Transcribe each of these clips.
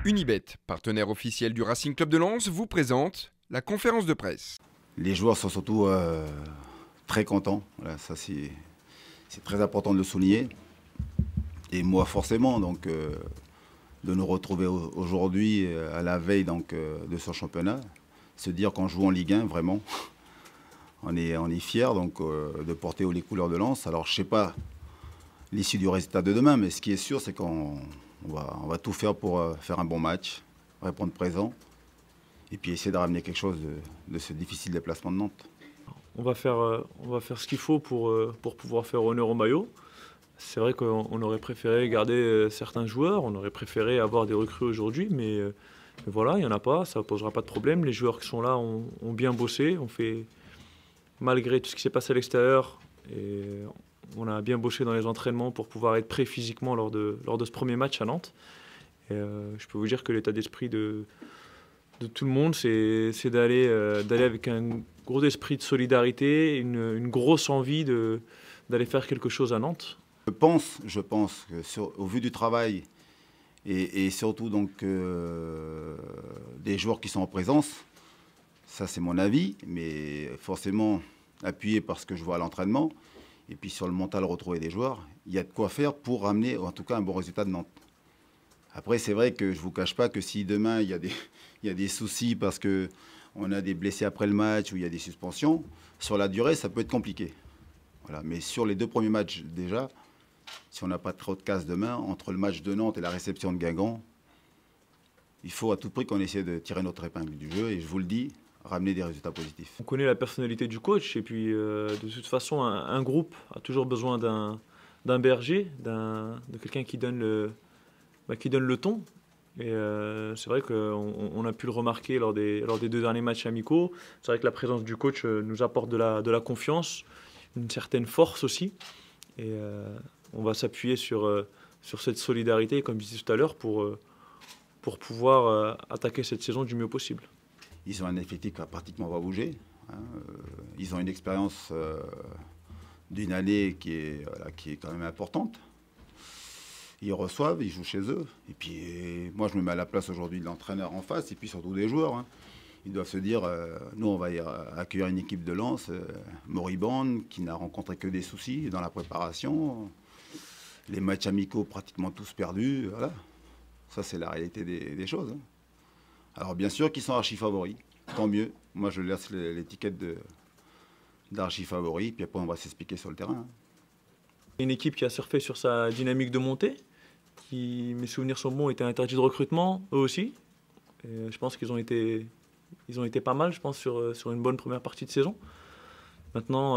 Unibet, partenaire officiel du Racing Club de Lens, vous présente la conférence de presse. Les joueurs sont surtout très contents. Voilà, ça c'est très important de le souligner. Et moi forcément, donc, de nous retrouver aujourd'hui à la veille de ce championnat, se dire qu'on joue en Ligue 1, vraiment, on est fiers de porter haut les couleurs de Lens. Alors je ne sais pas l'issue du résultat de demain, mais ce qui est sûr, c'est qu'on va tout faire pour faire un bon match, répondre présent, et puis essayer de ramener quelque chose de ce difficile déplacement de Nantes. On va faire ce qu'il faut pour pouvoir faire honneur au maillot. C'est vrai qu'on aurait préféré garder certains joueurs, on aurait préféré avoir des recrues aujourd'hui, mais voilà, il n'y en a pas, ça ne posera pas de problème. Les joueurs qui sont là ont bien bossé, on fait, malgré tout ce qui s'est passé à l'extérieur, et on a bien bossé dans les entraînements pour pouvoir être prêt physiquement lors de ce premier match à Nantes. Et, je peux vous dire que l'état d'esprit de tout le monde, c'est d'aller avec un gros esprit de solidarité, une grosse envie d'aller faire quelque chose à Nantes. Je pense que au vu du travail et surtout des joueurs qui sont en présence, ça c'est mon avis, mais forcément appuyé par ce que je vois à l'entraînement, et puis sur le mental retrouvé des joueurs, il y a de quoi faire pour ramener en tout cas un bon résultat de Nantes. Après c'est vrai que je ne vous cache pas que si demain il y a des soucis parce qu'on a des blessés après le match ou il y a des suspensions, sur la durée ça peut être compliqué. Voilà. Mais sur les deux premiers matchs déjà, si on n'a pas trop de casse demain, entre le match de Nantes et la réception de Guingamp, il faut à tout prix qu'on essaie de tirer notre épingle du jeu et je vous le dis, ramener des résultats positifs. On connaît la personnalité du coach et puis de toute façon un groupe a toujours besoin d'un berger, de quelqu'un qui donne le ton. Et c'est vrai qu'on a pu le remarquer lors des deux derniers matchs amicaux. C'est vrai que la présence du coach nous apporte de la confiance, une certaine force aussi. Et on va s'appuyer sur cette solidarité, comme je disais tout à l'heure, pour pouvoir attaquer cette saison du mieux possible. Ils ont un effectif qui n'a pratiquement pas bougé. Ils ont une expérience d'une année qui est quand même importante. Ils reçoivent, ils jouent chez eux. Et puis moi, je me mets à la place aujourd'hui de l'entraîneur en face et puis surtout des joueurs. Ils doivent se dire, nous, on va accueillir une équipe de Lens moribonde, qui n'a rencontré que des soucis dans la préparation. Les matchs amicaux pratiquement tous perdus. Voilà. Ça, c'est la réalité des choses. Alors bien sûr qu'ils sont archi-favoris, tant mieux. Moi je laisse l'étiquette d'archi-favoris, puis après on va s'expliquer sur le terrain. Une équipe qui a surfé sur sa dynamique de montée, qui, mes souvenirs sont bons, était interdit de recrutement, eux aussi. Et je pense qu'ils ont été pas mal, je pense, sur une bonne première partie de saison. Maintenant,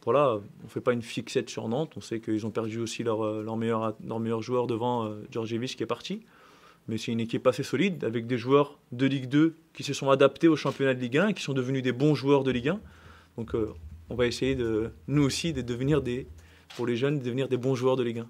voilà, on ne fait pas une fixette sur Nantes, on sait qu'ils ont perdu aussi leur meilleur joueur devant, Djordjevic qui est parti. Mais c'est une équipe assez solide, avec des joueurs de Ligue 2 qui se sont adaptés au championnat de Ligue 1 et qui sont devenus des bons joueurs de Ligue 1. Donc on va essayer, nous aussi, pour les jeunes, de devenir des bons joueurs de Ligue 1.